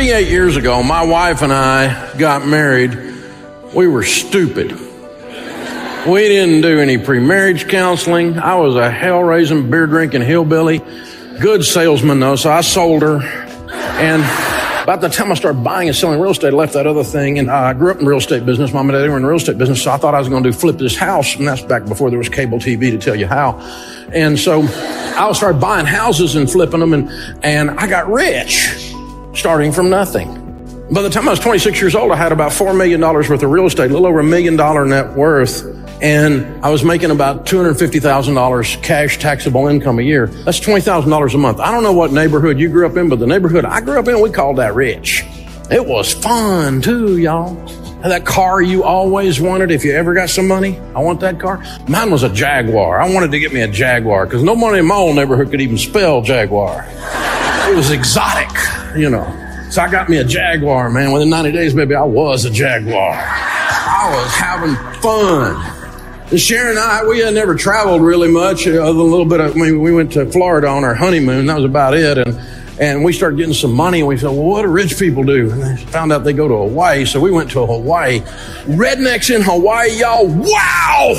38 years ago, my wife and I got married. We were stupid. We didn't do any pre-marriage counseling. I was a hell-raising, beer-drinking hillbilly. Good salesman, though, so I sold her. And about the time I started buying and selling real estate, I left that other thing. And I grew up in the real estate business. Mom and Dad were in the real estate business, so I thought I was going to flip this house. And that's back before there was cable TV to tell you how. And so I started buying houses and flipping them, and I got rich, starting from nothing. By the time I was 26 years old, I had about $4 million worth of real estate, a little over $1 million net worth. And I was making about $250,000 cash taxable income a year. That's $20,000 a month. I don't know what neighborhood you grew up in, but the neighborhood I grew up in, we called that rich. It was fun too, y'all. And that car you always wanted, if you ever got some money, I want that car. Mine was a Jaguar. I wanted to get me a Jaguar because nobody in my old neighborhood could even spell Jaguar. It was exotic, you know. So I got me a Jaguar, man. Within 90 days, baby, I was a Jaguar. I was having fun. And Sharon and I, we had never traveled really much, other than a little bit of, we went to Florida on our honeymoon. That was about it. And we started getting some money, and we said, well, what do rich people do? And they found out they go to Hawaii, so we went to Hawaii. Rednecks in Hawaii, y'all, wow!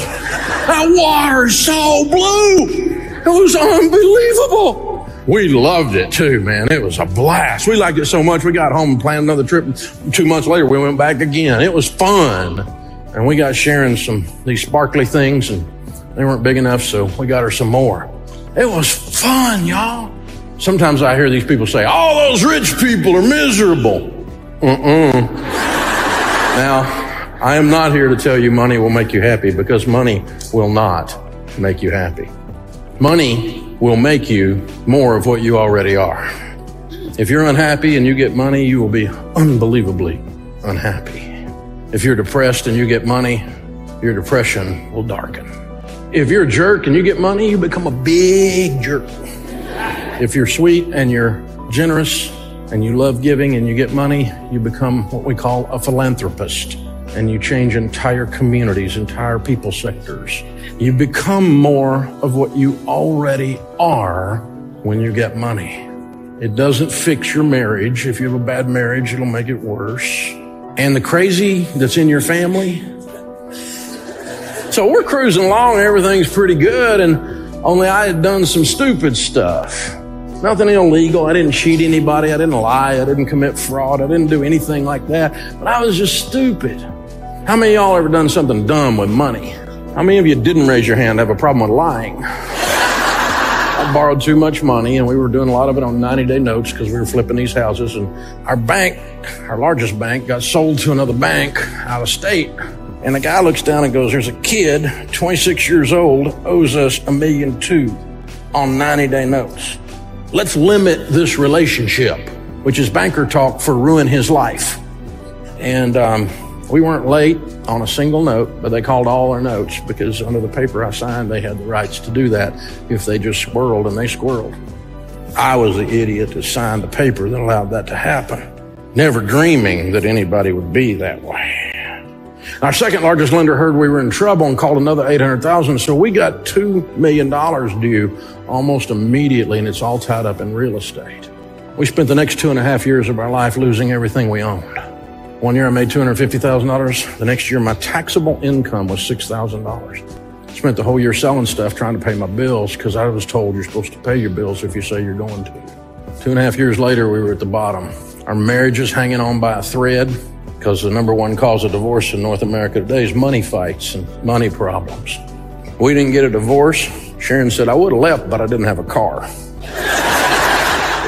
That water's so blue! It was unbelievable! We loved it too, man. It was a blast. We liked it so much, we got home and planned another trip. 2 months later, we went back again. It was fun. And we got Sharon these sparkly things, and they weren't big enough, so we got her some more. It was fun, y'all. Sometimes I hear these people say, all those rich people are miserable. Now, I am not here to tell you money will make you happy, because money will not make you happy. Money will make you more of what you already are. If you're unhappy and you get money, you will be unbelievably unhappy. If you're depressed and you get money, your depression will darken. If you're a jerk and you get money, you become a big jerk. If you're sweet and you're generous and you love giving and you get money, you become what we call a philanthropist, and you change entire communities, entire people sectors. You become more of what you already are when you get money. It doesn't fix your marriage. If you have a bad marriage, it'll make it worse. And the crazy that's in your family. So we're cruising along, everything's pretty good, and only I had done some stupid stuff. Nothing illegal. I didn't cheat anybody. I didn't lie. I didn't commit fraud. I didn't do anything like that. But I was just stupid. How many of y'all ever done something dumb with money? How many of you didn't raise your hand, have a problem with lying? I borrowed too much money, and we were doing a lot of it on 90-day notes because we were flipping these houses. And our bank, our largest bank, got sold to another bank out of state. And the guy looks down and goes, there's a kid, 26 years old, owes us $1.2 million on 90-day notes. Let's limit this relationship, which is banker talk for ruin his life. And we weren't late on a single note, but they called all our notes because under the paper I signed, they had the rights to do that if they just squirreled, and they squirreled. I was the idiot that signed the paper that allowed that to happen, never dreaming that anybody would be that way. Our second largest lender heard we were in trouble and called another $800,000, so we got $2 million due almost immediately, and it's all tied up in real estate. We spent the next 2.5 years of our life losing everything we owned. One year I made $250,000. The next year my taxable income was $6,000. Spent the whole year selling stuff trying to pay my bills because I was told you're supposed to pay your bills if you say you're going to. 2.5 years later, we were at the bottom. Our marriage is hanging on by a thread because the number one cause of divorce in North America today is money fights and money problems. We didn't get a divorce. Sharon said, I would have left, but I didn't have a car.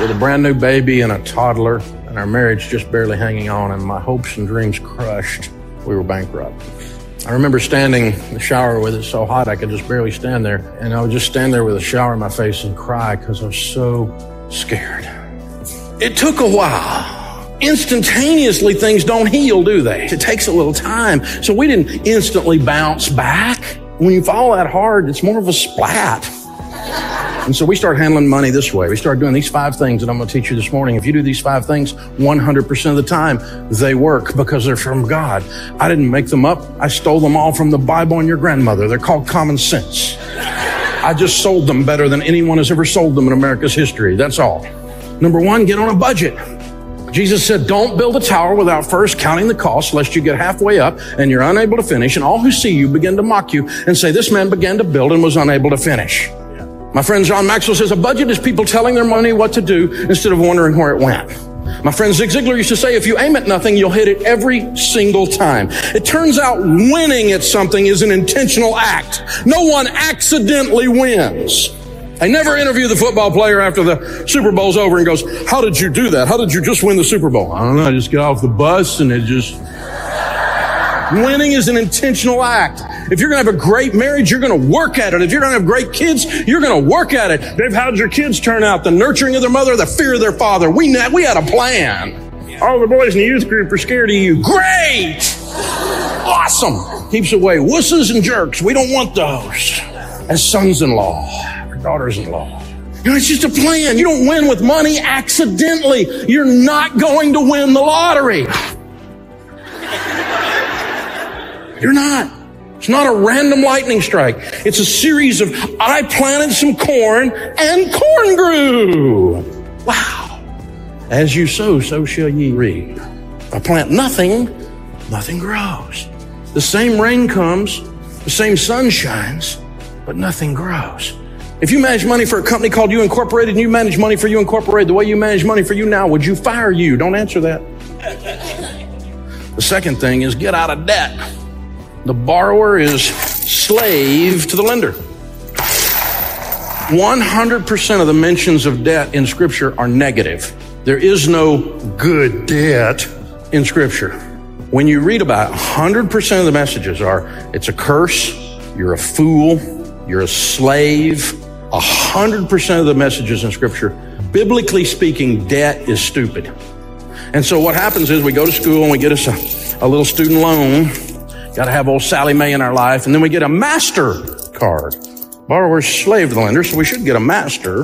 With a brand new baby and a toddler, and our marriage just barely hanging on, and my hopes and dreams crushed, we were bankrupt. I remember standing in the shower with it so hot I could just barely stand there, and I would just stand there with a shower in my face and cry because I was so scared. It took a while. Instantaneously, things don't heal, do they? It takes a little time. So we didn't instantly bounce back. When you fall that hard, it's more of a splat. And so we start handling money this way. We start doing these 5 things that I'm going to teach you this morning. If you do these 5 things 100% of the time, they work because they're from God. I didn't make them up. I stole them all from the Bible and your grandmother. They're called common sense. I just sold them better than anyone has ever sold them in America's history. That's all. Number 1, get on a budget. Jesus said, don't build a tower without first counting the cost, lest you get halfway up and you're unable to finish, and all who see you begin to mock you and say, this man began to build and was unable to finish. My friend John Maxwell says, a budget is people telling their money what to do instead of wondering where it went. My friend Zig Ziglar used to say, if you aim at nothing, you'll hit it every single time. It turns out winning at something is an intentional act. No one accidentally wins. I never interview the football player after the Super Bowl's over and goes, how did you do that? How did you just win the Super Bowl? I don't know. I just got off the bus and it just... Winning is an intentional act. If you're going to have a great marriage, you're going to work at it. If you're going to have great kids, you're going to work at it. Dave, how'd your kids turn out? The nurturing of their mother, the fear of their father. We had a plan. All the boys in the youth group are scared of you. Great! Awesome. Keeps away wusses and jerks. We don't want those as sons-in-law or daughters-in-law. You know, it's just a plan. You don't win with money accidentally. You're not going to win the lottery. You're not. It's not a random lightning strike. It's a series of, I planted some corn and corn grew. Wow. As you sow, so shall ye reap. If I plant nothing, nothing grows. The same rain comes, the same sun shines, but nothing grows. If you manage money for a company called You Incorporated and you manage money for You Incorporated the way you manage money for you now, would you fire you? Don't answer that. The second thing is get out of debt. The borrower is slave to the lender. 100% of the mentions of debt in Scripture are negative. There is no good debt in Scripture. When you read about it, 100% of the messages are, it's a curse, you're a fool, you're a slave. 100% of the messages in Scripture, biblically speaking, debt is stupid. And so what happens is we go to school and we get us a little student loan. Got to have old Sally Mae in our life. And then we get a MasterCard. Borrower's slave to the lender, so we should get a Master.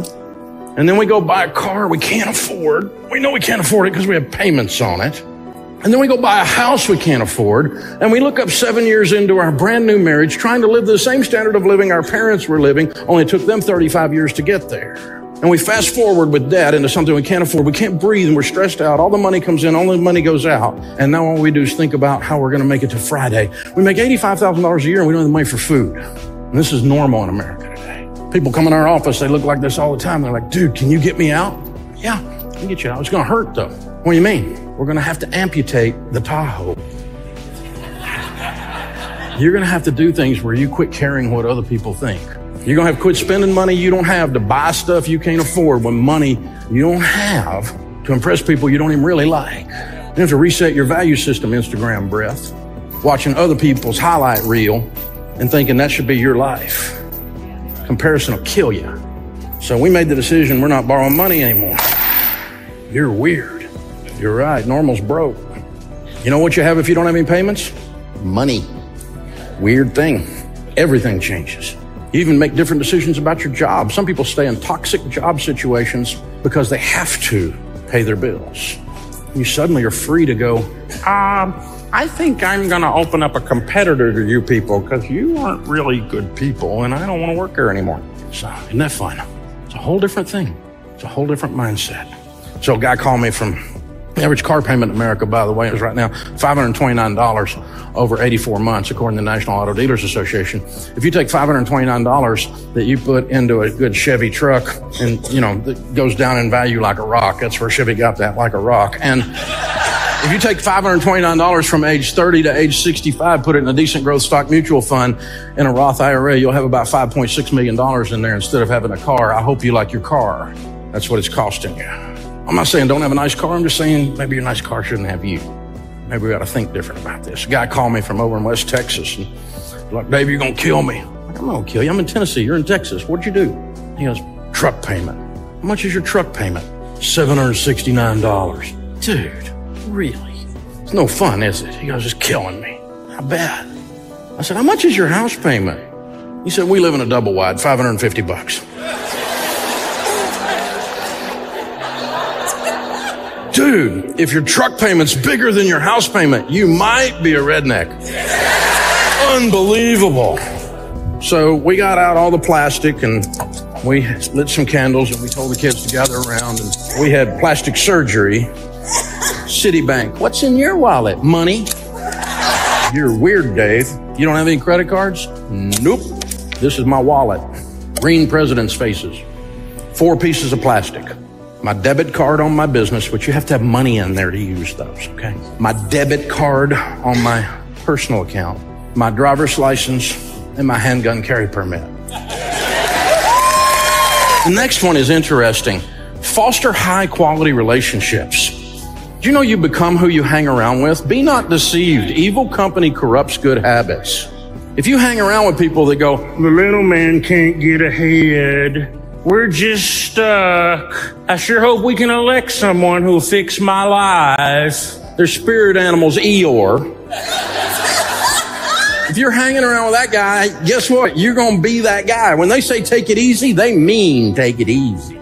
And then we go buy a car we can't afford. We know we can't afford it because we have payments on it. And then we go buy a house we can't afford. And we look up 7 years into our brand new marriage, trying to live the same standard of living our parents were living, only it took them 35 years to get there. And we fast forward with debt into something we can't afford. We can't breathe and we're stressed out. All the money comes in, all the money goes out. And now all we do is think about how we're going to make it to Friday. We make $85,000 a year and we don't have the money for food. And this is normal in America today. People come in our office, they look like this all the time. They're like, dude, can you get me out? Yeah, I can get you out. It's going to hurt though. What do you mean? We're going to have to amputate the Tahoe. You're going to have to do things where you quit caring what other people think. You're going to have to quit spending money you don't have to buy stuff you can't afford when money you don't have to impress people you don't even really like. You have to reset your value system, Instagram breath, watching other people's highlight reel and thinking that should be your life. Comparison will kill you. So we made the decision we're not borrowing money anymore. You're weird. You're right. Normal's broke. You know what you have if you don't have any payments? Money. Weird thing. Everything changes. You even make different decisions about your job. Some people stay in toxic job situations because they have to pay their bills. You suddenly are free to go, I think I'm going to open up a competitor to you people because you aren't really good people and I don't want to work there anymore. So, isn't that fun? It's a whole different thing. It's a whole different mindset. So a guy called me from the average car payment in America, by the way, is right now $529 over 84 months, according to the National Auto Dealers Association. If you take $529 that you put into a good Chevy truck and, you know, that goes down in value like a rock, that's where Chevy got that, like a rock. And if you take $529 from age 30 to age 65, put it in a decent growth stock mutual fund in a Roth IRA, you'll have about $5.6 million in there instead of having a car. I hope you like your car. That's what it's costing you. I'm not saying don't have a nice car. I'm just saying maybe your nice car shouldn't have you. Maybe we got to think different about this. A guy called me from over in West Texas and he's like, Dave, you're going to kill me. I'm like, I'm not going to kill you. I'm in Tennessee. You're in Texas. What'd you do? He goes, truck payment. How much is your truck payment? $769. Dude, really? It's no fun, is it? He goes, it's killing me. How bad? I said, how much is your house payment? He said, we live in a double wide, $550. Dude, if your truck payment's bigger than your house payment, you might be a redneck. Unbelievable. So we got out all the plastic and we lit some candles and we told the kids to gather around and we had plastic surgery Citibank. What's in your wallet? Money. You're weird, Dave. You don't have any credit cards? Nope. This is my wallet. Green president's faces. 4 pieces of plastic. My debit card on my business, which you have to have money in there to use those, okay? My debit card on my personal account. My driver's license and my handgun carry permit. The next one is interesting. Foster high quality relationships. Do you know you become who you hang around with? Be not deceived. Evil company corrupts good habits. If you hang around with people that go, the little man can't get ahead. We're just stuck. I sure hope we can elect someone who'll fix my lies. They're spirit animals, Eeyore. If you're hanging around with that guy, guess what? You're going to be that guy. When they say take it easy, they mean take it easy.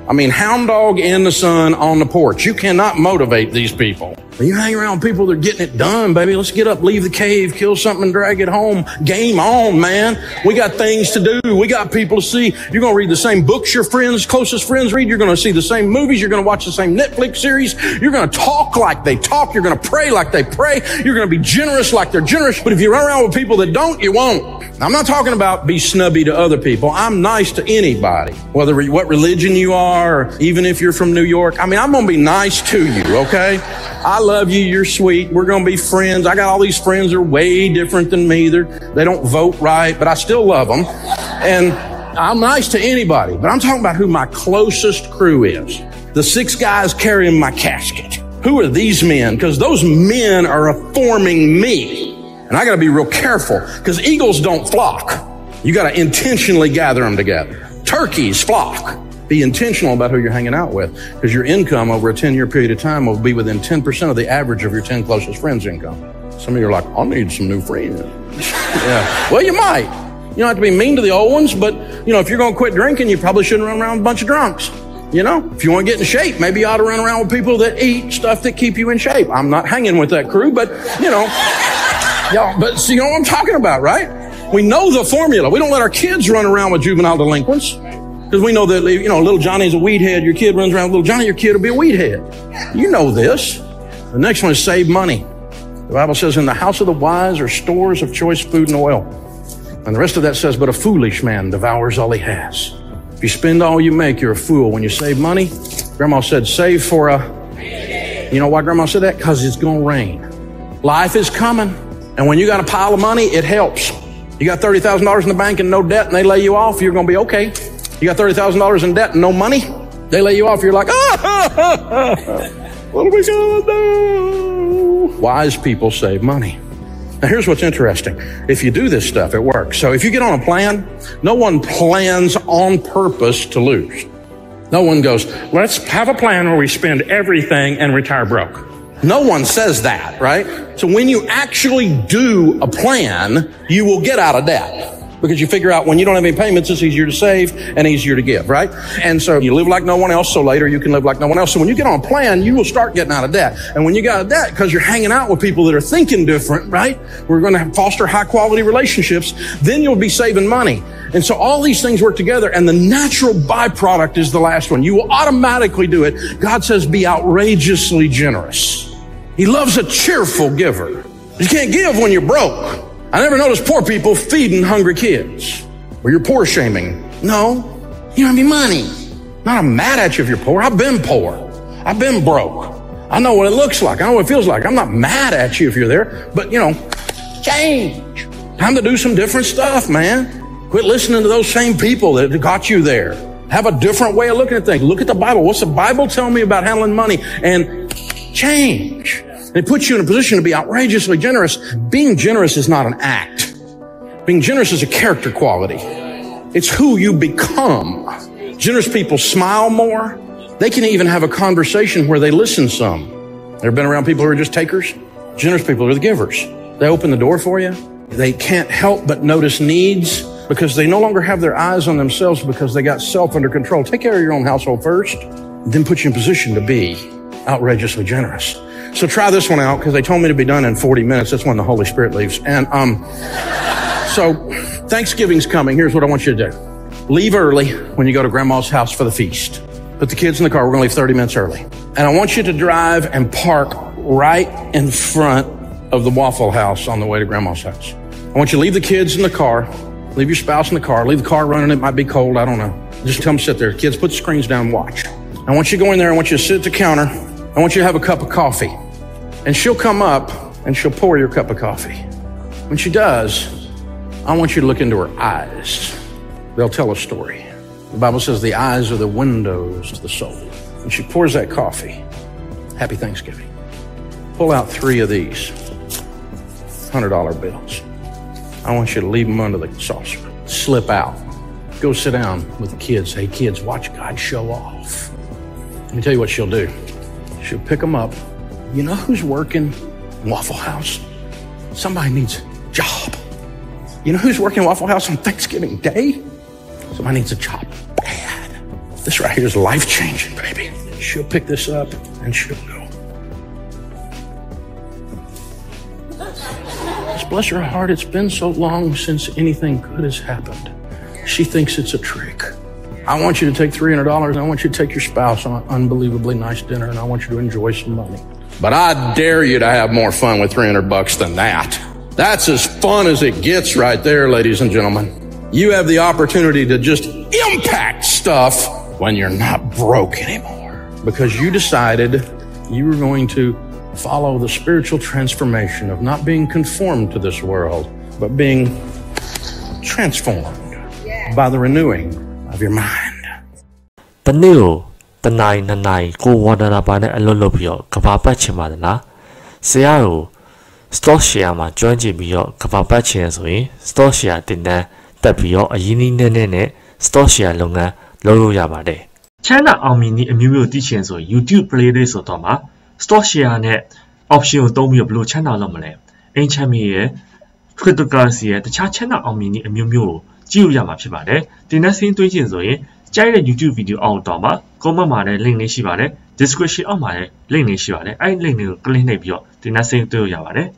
I mean, hound dog in the sun on the porch. You cannot motivate these people. When you hang around with people that are getting it done, baby, let's get up, leave the cave, kill something, and drag it home. Game on, man. We got things to do. We got people to see. You're going to read the same books your friends, closest friends read. You're going to see the same movies. You're going to watch the same Netflix series. You're going to talk like they talk. You're going to pray like they pray. You're going to be generous like they're generous. But if you run around with people that don't, you won't. I'm not talking about be snubby to other people. I'm nice to anybody, whether what religion you are, or even if you're from New York. I mean, I'm going to be nice to you, okay? I love you. You're sweet. We're going to be friends. I got all these friends that are way different than me. They don't vote right, but I still love them. And I'm nice to anybody, but I'm talking about who my closest crew is. The 6 guys carrying my casket. Who are these men? Because those men are forming me. And I got to be real careful because eagles don't flock. You got to intentionally gather them together. Turkeys flock. Be intentional about who you're hanging out with because your income over a 10-year period of time will be within 10% of the average of your 10 closest friends' income. Some of you are like, I need some new friends. Yeah. Well, you might. You don't have to be mean to the old ones, but, if you're going to quit drinking, you probably shouldn't run around with a bunch of drunks. If you want to get in shape, maybe you ought to run around with people that eat stuff that keep you in shape. I'm not hanging with that crew, but, but you know what I'm talking about, right? We know the formula. We don't let our kids run around with juvenile delinquents because we know that, little Johnny's a weed head. Your kid runs around with little Johnny, your kid will be a weed head. You know this. The next one is save money. The Bible says in the house of the wise are stores of choice food and oil. And the rest of that says, but a foolish man devours all he has. If you spend all you make, you're a fool. When you save money, Grandma said, save for a... You know why Grandma said that? Because it's going to rain. Life is coming. And when you got a pile of money, it helps. You got $30,000 in the bank and no debt and they lay you off, you're going to be okay. You got $30,000 in debt and no money, they lay you off, you're like, what are we going to do? Wise people save money. Now here's what's interesting. If you do this stuff, it works. So if you get on a plan, no one plans on purpose to lose. No one goes, let's have a plan where we spend everything and retire broke. No one says that, right? So when you actually do a plan, you will get out of debt. Because you figure out when you don't have any payments, it's easier to save and easier to give, right? And so you live like no one else, so later you can live like no one else. So when you get on a plan, you will start getting out of debt. And when you get out of debt, because you're hanging out with people that are thinking different, right? We're going to foster high quality relationships. Then you'll be saving money. And so all these things work together. And the natural byproduct is the last one. You will automatically do it. God says be outrageously generous. He loves a cheerful giver. You can't give when you're broke. I never noticed poor people feeding hungry kids. Or you're poor shaming. No, you don't have any money. Not I'm mad at you if you're poor. I've been poor. I've been broke. I know what it looks like. I know what it feels like. I'm not mad at you if you're there. But, change. Time to do some different stuff, man. Quit listening to those same people that got you there. Have a different way of looking at things. Look at the Bible. What's the Bible tell me about handling money? And change. It puts you in a position to be outrageously generous. Being generous is not an act. Being generous is a character quality. It's who you become. Generous people smile more. They can even have a conversation where they listen some. Ever been around people who are just takers? Generous people are the givers. They open the door for you. They can't help but notice needs because they no longer have their eyes on themselves because they got self under control. Take care of your own household first, then put you in position to be outrageously generous. So try this one out because they told me to be done in 40 minutes. That's when the Holy Spirit leaves. And so Thanksgiving's coming. Here's what I want you to do. Leave early when you go to Grandma's house for the feast. Put the kids in the car. We're going to leave 30 minutes early. And I want you to drive and park right in front of the Waffle House on the way to Grandma's house. I want you to leave the kids in the car, leave your spouse in the car, leave the car running. It might be cold. I don't know. Just tell them to sit there. Kids, put the screens down and watch. I want you to go in there. I want you to sit at the counter. I want you to have a cup of coffee. And she'll come up and she'll pour your cup of coffee. When she does, I want you to look into her eyes. They'll tell a story. The Bible says the eyes are the windows to the soul. When she pours that coffee, happy Thanksgiving. Pull out 3 of these $100 bills. I want you to leave them under the saucer. Slip out. Go sit down with the kids. Hey, kids, watch God show off. Let me tell you what she'll do. She'll pick them up. You know who's working Waffle House? Somebody needs a job. You know who's working Waffle House on Thanksgiving Day? Somebody needs a job bad. This right here is life-changing, baby. She'll pick this up and she'll go. Bless her heart, it's been so long since anything good has happened. She thinks it's a trick. I want you to take $300 and I want you to take your spouse on an unbelievably nice dinner and I want you to enjoy some money. But I dare you to have more fun with $300 than that. That's as fun as it gets right there, ladies and gentlemen. You have the opportunity to just impact stuff when you're not broke anymore. Because you decided you were going to follow the spiritual transformation of not being conformed to this world, but being transformed by the renewing of your mind. တနေ့ကိုတနိုင်နှစ်နိုင်ကိုဝါဒနာပါနဲ့အလုပ်လုပ်ပြီးတော့ကဘာပတ်ချင်ပါတယ်လားဆရာကို stock share မှာ join ကြည့်ပြီးတော့ကဘာပတ်ချင်ဆိုရင် stock share တင်တန်းတက်ပြီးတော့အရင်းနှီးနဲ့ stock share လုပ်ငန်းလုပ်လို့ရပါတယ်ချမ်းသာအောင်မြင်တဲ့အမျိုးမျိုးသိချင်ဆိုရင် YouTube playlist ဆိုတော့မှာ stock share နဲ့ option ကိုသုံးပြီးတော့ဘယ်လိုချမ်းသာလုပ်မလဲအင်ချမ်းမီရဲ့ cryptocurrency ရဲ့တခြားချမ်းသာအောင်မြင်တဲ့အမျိုးမျိုးကိုကြည့်လို့ရမှာဖြစ်ပါတယ်တင်တဲ့ဆင်းသွင်းခြင်းဆိုရင်ကြိုက်တဲ့ YouTube video အောက်တော့မှာ comment မှာလည်း link လေးရှိပါတယ် description အောက်မှာလည်း link လေးရှိပါတယ်အဲ့ဒီ link လေးကို click နှိပ်ပြီးတော့တင်တဲ့ဆင်းသွင်းလို့ရပါတယ်